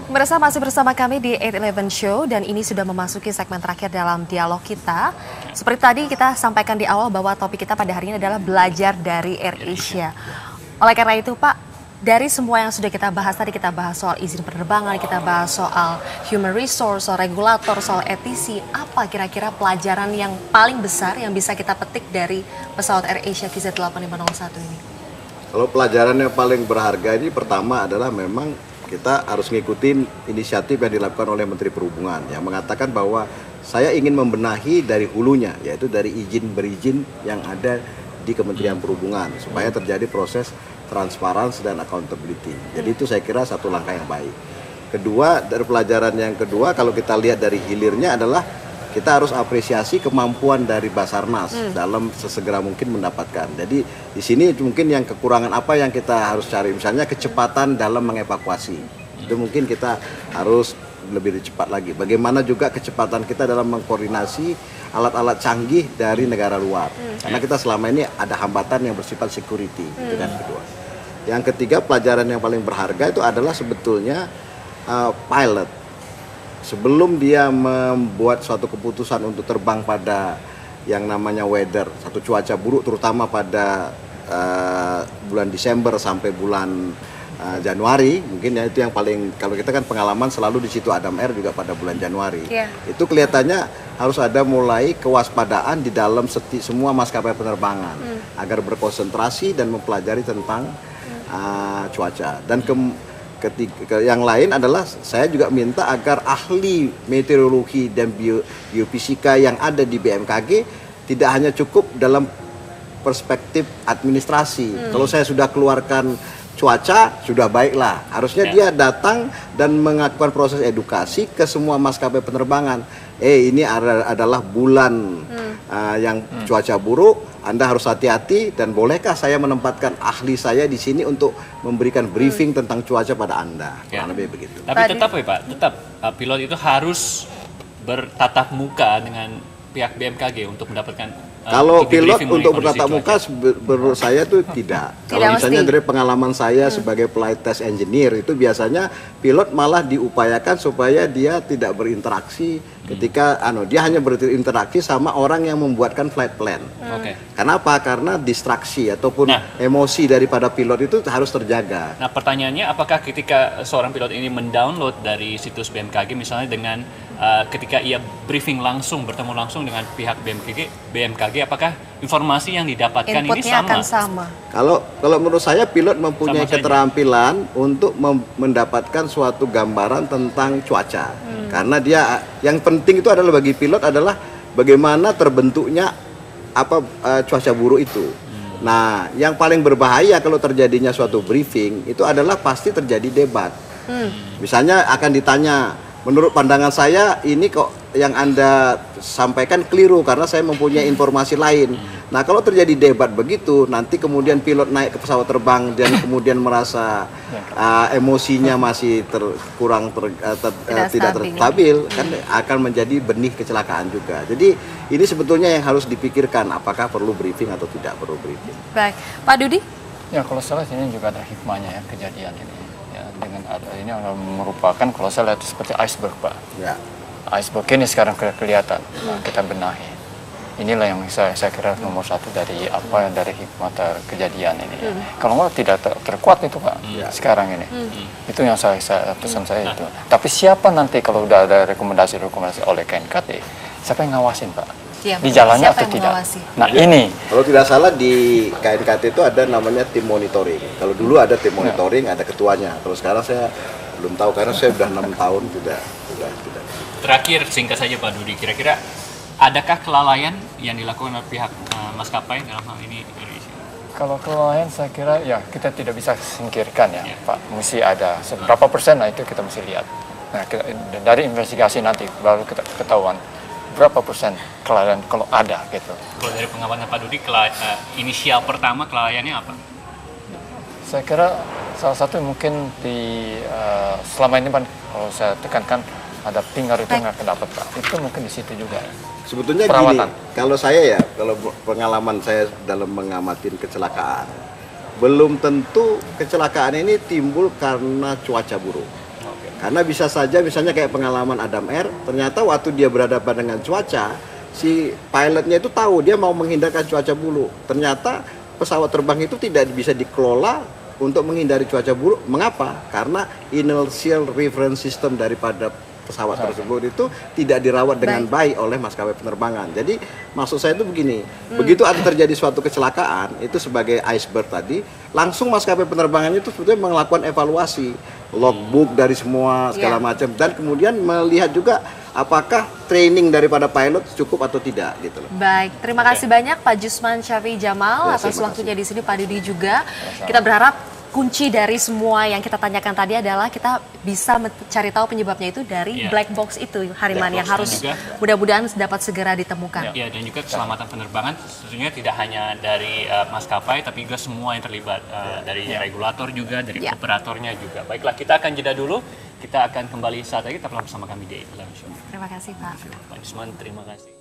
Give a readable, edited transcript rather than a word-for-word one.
Pemirsa masih bersama kami di 811 Show dan ini sudah memasuki segmen terakhir dalam dialog kita. Seperti tadi kita sampaikan di awal bahwa topik kita pada hari ini adalah belajar dari AirAsia. Oleh karena itu Pak, dari semua yang sudah kita bahas tadi, kita bahas soal izin penerbangan, kita bahas soal human resource, soal regulator, soal etisi, apa kira-kira pelajaran yang paling besar yang bisa kita petik dari pesawat AirAsia KZ8501 ini? Kalau pelajaran yang paling berharga ini pertama adalah memang kita harus ngikutin inisiatif yang dilakukan oleh Menteri Perhubungan yang mengatakan bahwa saya ingin membenahi dari hulunya, yaitu dari izin berizin yang ada di Kementerian Perhubungan supaya terjadi proses transparansi dan accountability. Jadi itu saya kira satu langkah yang baik. Kedua, dari pelajaran yang kedua kalau kita lihat dari hilirnya adalah kita harus apresiasi kemampuan dari Basarnas dalam sesegera mungkin mendapatkan. Jadi di sini mungkin yang kekurangan apa yang kita harus cari, misalnya kecepatan dalam mengevakuasi. Itu mungkin kita harus lebih cepat lagi. Bagaimana juga kecepatan kita dalam mengkoordinasi alat-alat canggih dari negara luar. Karena kita selama ini ada hambatan yang bersifat security. Itu kan kedua. Yang ketiga, pelajaran yang paling berharga itu adalah sebetulnya pilot. Sebelum dia membuat suatu keputusan untuk terbang pada yang namanya weather, satu cuaca buruk terutama pada bulan Desember sampai bulan Januari, mungkin ya itu yang paling, kalau kita kan pengalaman selalu di situ Adam Air juga pada bulan Januari. Itu kelihatannya harus ada mulai kewaspadaan di dalam semua maskapai penerbangan agar berkonsentrasi dan mempelajari tentang cuaca. Dan yang lain adalah saya juga minta agar ahli meteorologi dan biofisika yang ada di BMKG tidak hanya cukup dalam perspektif administrasi. Kalau saya sudah keluarkan cuaca, sudah baiklah. Harusnya dia datang dan melakukan proses edukasi ke semua maskapai penerbangan. Ini adalah bulan yang cuaca buruk, Anda harus hati-hati dan bolehkah saya menempatkan ahli saya di sini untuk memberikan briefing tentang cuaca pada Anda. Kurang lebih begitu. Tapi tetap ya Pak, tetap pilot itu harus bertatap muka dengan pihak BMKG untuk mendapatkan kalau pilot untuk bertatap muka menurut saya itu tidak. Kalau misalnya dari pengalaman saya sebagai flight test engineer itu biasanya pilot malah diupayakan supaya dia tidak berinteraksi ketika dia hanya berinteraksi sama orang yang membuatkan flight plan. Kenapa? Karena distraksi ataupun emosi daripada pilot itu harus terjaga. Nah, pertanyaannya apakah ketika seorang pilot ini mendownload dari situs BMKG misalnya dengan ketika ia briefing langsung, bertemu langsung dengan pihak BMKG, apakah informasi yang didapatkan ini sama? Kalau menurut saya pilot mempunyai keterampilan untuk mendapatkan suatu gambaran tentang cuaca. Karena dia yang penting itu adalah bagi pilot adalah bagaimana terbentuknya cuaca buruk itu. Nah, yang paling berbahaya kalau terjadinya suatu briefing itu adalah pasti terjadi debat. Misalnya akan ditanya, menurut pandangan saya ini kok yang Anda sampaikan keliru karena saya mempunyai informasi lain. Nah, kalau terjadi debat begitu, nanti kemudian pilot naik ke pesawat terbang dan kemudian merasa emosinya masih tidak stabil, kan akan menjadi benih kecelakaan juga. Jadi ini sebetulnya yang harus dipikirkan, apakah perlu briefing atau tidak perlu briefing. Baik, Pak Dudi? Ya, kalau salah ini juga ada hikmahnya ya kejadian ini. Dengan ada ini merupakan kalau saya lihat seperti iceberg Pak. Iceberg ini sekarang kelihatan. Kita benahi. Inilah yang saya kira nomor satu dari hikmah kejadian ini. Kalau nggak tidak terkuat itu Pak sekarang ini. Itu yang pesan saya itu. Tapi siapa nanti kalau udah ada rekomendasi oleh KNKT, siapa yang ngawasin Pak? Di jalannya atau tidak? Nah ini kalau tidak salah di KNKT itu ada namanya tim monitoring. Kalau dulu ada tim monitoring, ada ketuanya. Kalau sekarang saya belum tahu karena saya sudah 6 tahun tidak. Terakhir singkat saja Pak Dudi, kira-kira adakah kelalaian yang dilakukan oleh pihak maskapai dalam hal ini Indonesia? Kalau kelalaian saya kira ya kita tidak bisa singkirkan ya Pak. Mesti ada berapa persen, nah itu kita mesti lihat. Nah dari investigasi nanti baru kita ketahuan berapa persen kelalaian kalau ada gitu. Kalau dari pengamatan Pak Dudi, inisial pertama kelalaiannya apa? Saya kira salah satu mungkin selama ini Pak, kalau saya tekankan ada pingar itu nggak kedapat Pak. Itu mungkin di situ juga. Sebetulnya perawatan. Gini, kalau saya kalau pengalaman saya dalam mengamati kecelakaan, belum tentu kecelakaan ini timbul karena cuaca buruk. Karena bisa saja misalnya kayak pengalaman Adam Air, ternyata waktu dia berhadapan dengan cuaca, si pilotnya itu tahu dia mau menghindarkan cuaca buruk. Ternyata pesawat terbang itu tidak bisa dikelola untuk menghindari cuaca buruk. Mengapa? Karena inertial reference system daripada pesawat tersebut itu tidak dirawat dengan baik oleh maskapai penerbangan. Jadi maksud saya itu begini, begitu ada terjadi suatu kecelakaan, itu sebagai iceberg tadi, langsung maskapai penerbangan itu sebetulnya melakukan evaluasi, logbook dari semua segala macam, dan kemudian melihat juga apakah training daripada pilot cukup atau tidak gitu loh. Baik, terima kasih banyak Pak Jusman Syafi'i Jamal atas waktunya di sini, Pak Didi juga. Kita berharap kunci dari semua yang kita tanyakan tadi adalah kita bisa mencari tahu penyebabnya itu dari black box itu, Hariman, yang harus mudah-mudahan dapat segera ditemukan. Ya, dan juga keselamatan penerbangan tentunya tidak hanya dari maskapai, tapi juga semua yang terlibat, dari regulator juga, dari operatornya juga. Baiklah, kita akan jeda dulu. Kita akan kembali saat lagi, tetaplah bersama kami di 8 Show. Terima kasih Pak. Pak Jusman, terima kasih.